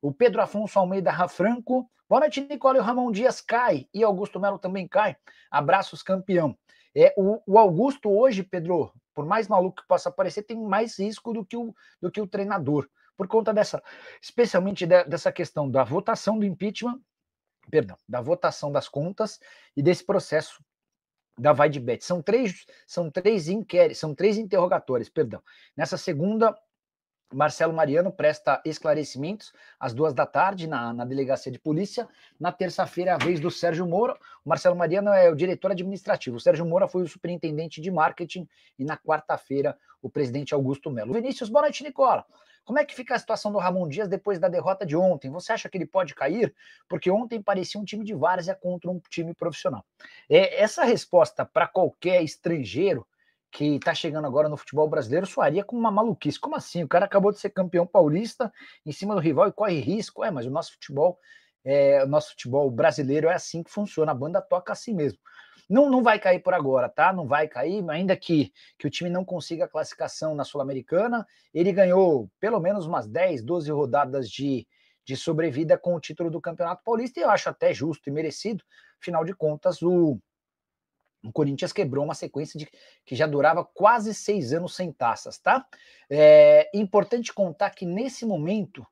O Pedro Afonso Almeida Rafranco. Boa noite, Nicola. E o Ramon Dias cai. E Augusto Melo também cai. Abraços, campeão. O Augusto hoje, Pedro, por mais maluco que possa parecer, tem mais risco do que o treinador. Por conta especialmente dessa questão da votação do impeachment, da votação das contas e desse processo da vai de bet. São três inquéritos, são três interrogatórios, perdão. Nessa segunda, Marcelo Mariano presta esclarecimentos às 14h na delegacia de polícia. Na terça-feira é a vez do Sérgio Moura. O Marcelo Mariano é o diretor administrativo. O Sérgio Moura foi o superintendente de marketing. E na quarta-feira, o presidente Augusto Melo. Vinícius, boa noite, Nicola. Como é que fica a situação do Ramon Dias depois da derrota de ontem? Você acha que ele pode cair? Porque ontem parecia um time de várzea contra um time profissional. Essa resposta para qualquer estrangeiro que está chegando agora no futebol brasileiro soaria como uma maluquice. Como assim? O cara acabou de ser campeão paulista em cima do rival e corre risco. Mas o nosso futebol brasileiro é assim que funciona. A banda toca assim mesmo. Não vai cair por agora, tá? Não vai cair, ainda que o time não consiga a classificação na Sul-Americana. Ele ganhou pelo menos umas 10, 12 rodadas de sobrevida com o título do Campeonato Paulista, e eu acho até justo e merecido. Afinal de contas, o Corinthians quebrou uma sequência que já durava quase 6 anos sem taças, tá? É importante contar que nesse momento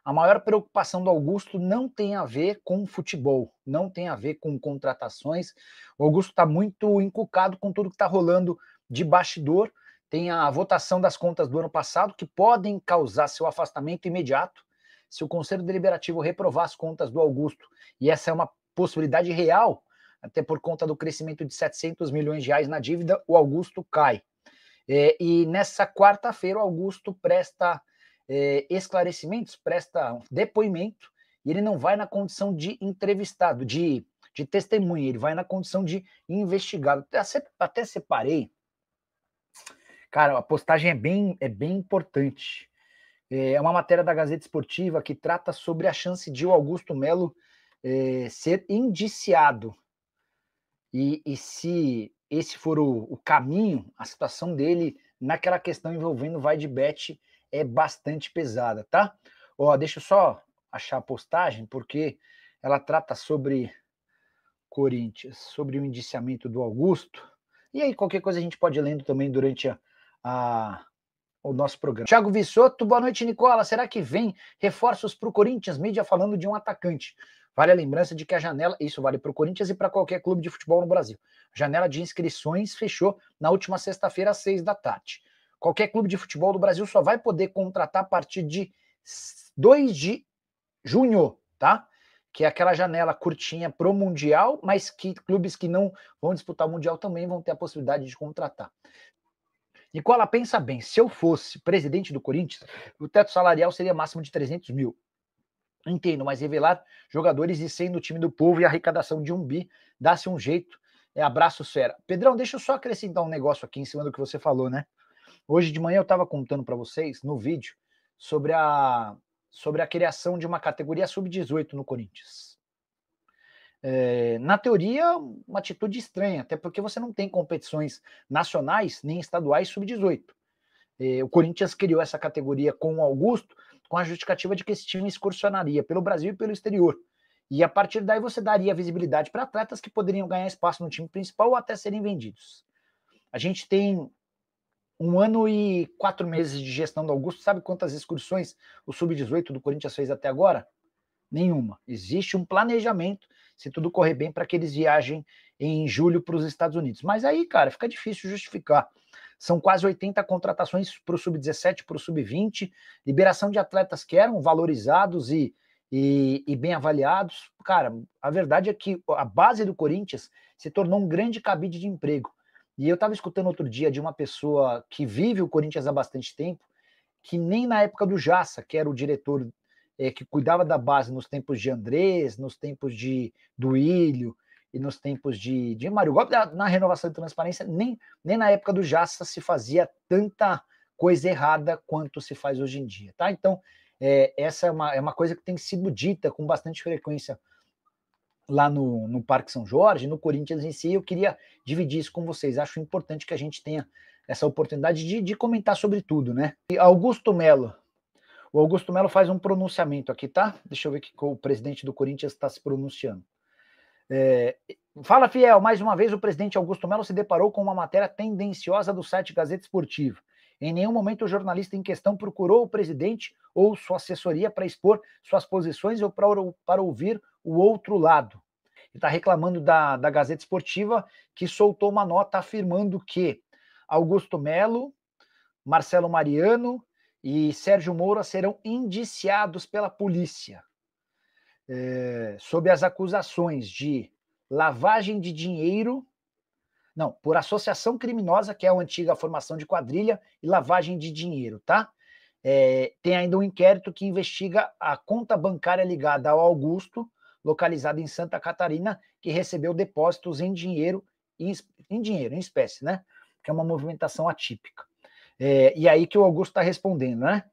a maior preocupação do Augusto não tem a ver com futebol, não tem a ver com contratações. O Augusto está muito encucado com tudo que está rolando de bastidor. Tem a votação das contas do ano passado, que podem causar seu afastamento imediato se o Conselho Deliberativo reprovar as contas do Augusto. E essa é uma possibilidade real, até por conta do crescimento de 700 milhões de reais na dívida, o Augusto cai. E nessa quarta-feira o Augusto presta esclarecimentos, presta depoimento, e ele não vai na condição de entrevistado, de testemunha, ele vai na condição de investigado. Até separei. Cara, a postagem é bem importante. É uma matéria da Gazeta Esportiva que trata sobre a chance de o Augusto Melo ser indiciado. E se esse for o caminho, a situação dele naquela questão envolvendo vai de bet é bastante pesada, tá? Deixa eu só achar a postagem, porque ela trata sobre Corinthians, sobre o indiciamento do Augusto. E aí, qualquer coisa a gente pode ir lendo também durante o nosso programa. Thiago Vissotto, boa noite, Nicola. Será que vem reforços para o Corinthians? Mídia falando de um atacante. Vale a lembrança de que a janela, isso vale para o Corinthians e para qualquer clube de futebol no Brasil. A janela de inscrições fechou na última sexta-feira, às 18h. Qualquer clube de futebol do Brasil só vai poder contratar a partir de 2 de junho, tá? Que é aquela janela curtinha pro Mundial, mas que clubes que não vão disputar o Mundial também vão ter a possibilidade de contratar. Nicola, pensa bem, se eu fosse presidente do Corinthians, o teto salarial seria máximo de 300 mil. Entendo, mas revelar jogadores e sendo o time do povo e a arrecadação de 1 bi, dá-se um jeito. Abraço, fera. Pedrão, deixa eu só acrescentar um negócio aqui em cima do que você falou, né? Hoje de manhã eu estava contando para vocês, no vídeo, sobre a criação de uma categoria sub-18 no Corinthians. Na teoria, uma atitude estranha, até porque você não tem competições nacionais nem estaduais sub-18. O Corinthians criou essa categoria com o Augusto, com a justificativa de que esse time excursionaria pelo Brasil e pelo exterior. E a partir daí você daria visibilidade para atletas que poderiam ganhar espaço no time principal ou até serem vendidos. A gente tem 1 ano e 4 meses de gestão do Augusto. Sabe quantas excursões o Sub-18 do Corinthians fez até agora? Nenhuma. Existe um planejamento, se tudo correr bem, para que eles viajem em julho para os Estados Unidos. Mas aí, cara, fica difícil justificar. São quase 80 contratações para o Sub-17, para o Sub-20, liberação de atletas que eram valorizados e bem avaliados. Cara, a verdade é que a base do Corinthians se tornou um grande cabide de emprego. E eu estava escutando outro dia de uma pessoa que vive o Corinthians há bastante tempo, que nem na época do Jassa, que era o diretor que cuidava da base nos tempos de Andrés, nos tempos do Ilho e nos tempos de Mário Gomes, na renovação de transparência, nem na época do Jassa se fazia tanta coisa errada quanto se faz hoje em dia, tá? Então, essa é uma coisa que tem sido dita com bastante frequência lá no Parque São Jorge, no Corinthians em si. Eu queria dividir isso com vocês. Acho importante que a gente tenha essa oportunidade de comentar sobre tudo, né? E Augusto Melo. O Augusto Melo faz um pronunciamento aqui, tá? Deixa eu ver que o presidente do Corinthians está se pronunciando. Fala, Fiel, mais uma vez o presidente Augusto Melo se deparou com uma matéria tendenciosa do site Gazeta Esportiva. Em nenhum momento o jornalista em questão procurou o presidente ou sua assessoria para expor suas posições ou para ouvir o outro lado. Ele está reclamando da Gazeta Esportiva, que soltou uma nota afirmando que Augusto Melo, Marcelo Mariano e Sérgio Moura serão indiciados pela polícia sob as acusações de lavagem de dinheiro, não, por associação criminosa, que é a antiga formação de quadrilha, e lavagem de dinheiro, tá? Tem ainda um inquérito que investiga a conta bancária ligada ao Augusto, localizada em Santa Catarina, que recebeu depósitos em dinheiro, em espécie, né? Que é uma movimentação atípica. E aí que o Augusto está respondendo, né?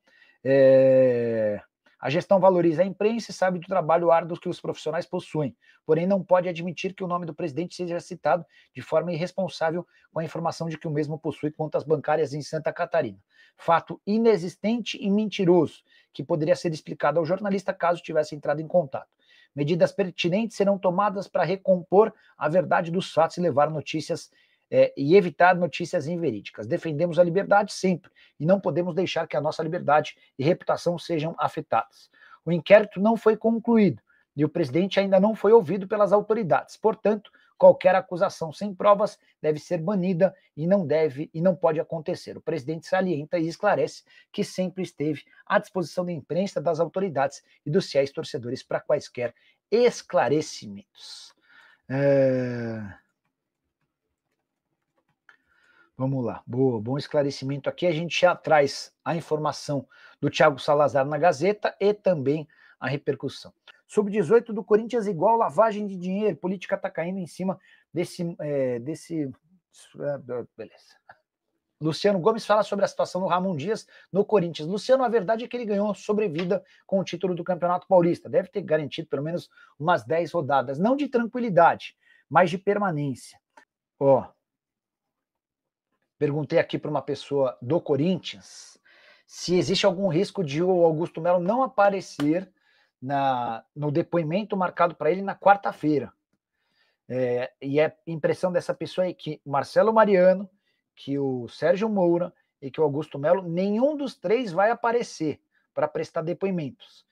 A gestão valoriza a imprensa e sabe do trabalho árduo que os profissionais possuem, porém não pode admitir que o nome do presidente seja citado de forma irresponsável com a informação de que o mesmo possui contas bancárias em Santa Catarina. Fato inexistente e mentiroso, que poderia ser explicado ao jornalista caso tivesse entrado em contato. Medidas pertinentes serão tomadas para recompor a verdade dos fatos e levar notícias e evitar notícias inverídicas. Defendemos a liberdade sempre e não podemos deixar que a nossa liberdade e reputação sejam afetadas. O inquérito não foi concluído e o presidente ainda não foi ouvido pelas autoridades. Portanto, qualquer acusação sem provas deve ser banida e não pode acontecer. O presidente salienta e esclarece que sempre esteve à disposição da imprensa, das autoridades e dos fiéis torcedores para quaisquer esclarecimentos. Vamos lá, boa, bom esclarecimento aqui. A gente já traz a informação do Thiago Salazar na Gazeta e também a repercussão. Sub-18 do Corinthians igual lavagem de dinheiro, política está caindo em cima desse... Beleza. Luciano Gomes fala sobre a situação do Ramon Dias no Corinthians. Luciano, a verdade é que ele ganhou sobrevida com o título do Campeonato Paulista. Deve ter garantido pelo menos umas 10 rodadas, não de tranquilidade, mas de permanência. Perguntei aqui para uma pessoa do Corinthians se existe algum risco de o Augusto Melo não aparecer no depoimento marcado para ele na quarta-feira. E a impressão dessa pessoa é que Marcelo Mariano, que o Sérgio Moura e que o Augusto Melo, nenhum dos três vai aparecer para prestar depoimentos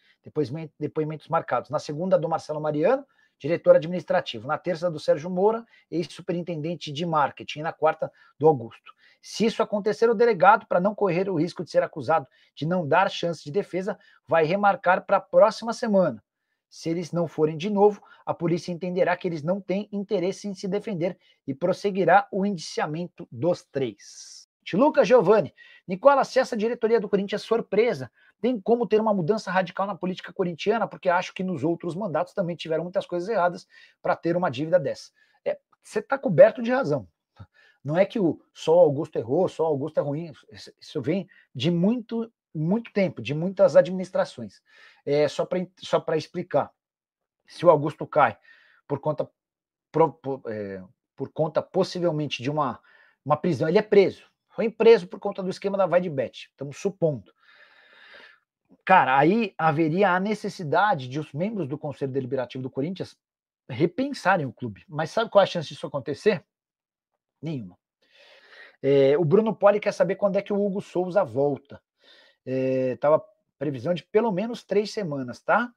marcados. Na segunda, do Marcelo Mariano, diretor administrativo. Na terça, do Sérgio Moura, ex-superintendente de marketing. E na quarta, do Augusto. Se isso acontecer, o delegado, para não correr o risco de ser acusado de não dar chance de defesa, vai remarcar para a próxima semana. Se eles não forem de novo, a polícia entenderá que eles não têm interesse em se defender e prosseguirá o indiciamento dos três. Lucas Giovanni, Nicola, se essa diretoria do Corinthians é surpresa, tem como ter uma mudança radical na política corintiana? Porque acho que nos outros mandatos também tiveram muitas coisas erradas para ter uma dívida dessa. Você está coberto de razão. Não é que só o Augusto errou, só o Augusto é ruim. Isso vem de muito tempo, de muitas administrações. Só para explicar, se o Augusto cai por conta possivelmente de uma prisão, ele é preso. Foi preso por conta do esquema da Vai de Bet, estamos supondo. Cara, aí haveria a necessidade de os membros do Conselho Deliberativo do Corinthians repensarem o clube. Mas sabe qual é a chance disso acontecer? Nenhuma. O Bruno Poli quer saber quando é que o Hugo Souza volta. Tava previsão de pelo menos 3 semanas, tá?